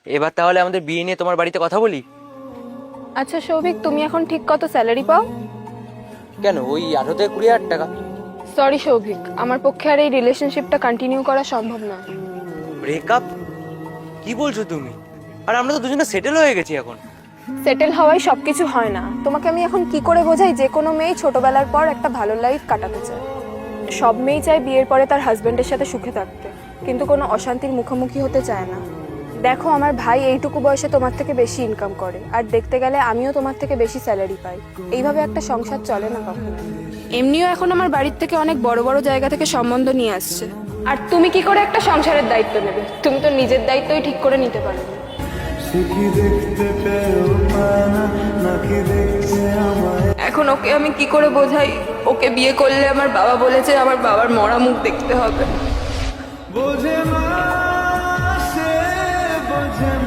এবার তাহলে আমাদের বিয়ে নিয়ে তোমার বাড়িতে কথা বলি। আচ্ছা সৌভিক, তুমি এখন ঠিক কত স্যালারি পাও? কেন, ওই 18 থেকে 20 হাজার টাকা। সরি সৌভিক, আমার পক্ষে আর এই রিলেশনশিপটা কন্টিনিউ করা সম্ভব না। ব্রেকআপ? কি বলছো তুমি? আর আমরা তো দুজনে সেটেল হয়ে গেছি এখন। সেটেল হওয়াই সবকিছু হয় না। তোমাকে আমি এখন কি করে বোঝাই, যে কোনো মেয়ে ছোটবেলার পর একটা ভালো লাইফ কাটাতে চায়। সব মেয়েই চায় বিয়ের পরে তার হাজবেন্ডের সাথে সুখে থাকতে, কিন্তু কোনো অশান্তির মুখোমুখি হতে চায় না। দেখো, আমার ভাই এইটুকু বয়সে তোমার থেকে বেশি ইনকাম করে, আর দেখতে গেলে আমিও তোমার থেকে বেশি স্যালারি পাই। এইভাবে একটা সংসার চলে না কখনো। এমনিও এখন আমার বাড়ির থেকে অনেক বড় বড় জায়গা থেকে সম্বন্ধ নিয়ে আসছে। আর তুমি কি করে একটা সংসারের দায়িত্ব নেবে? তুমি তো নিজের দায়িত্বই ঠিক করে নিতে পারো না। এখন ওকে আমি কি করে বোঝাই? ওকে বিয়ে করলে আমার বাবা বলেছে আমার বাবার মরা মুখ দেখতে হবে। বোঝে না, সে বোঝে না।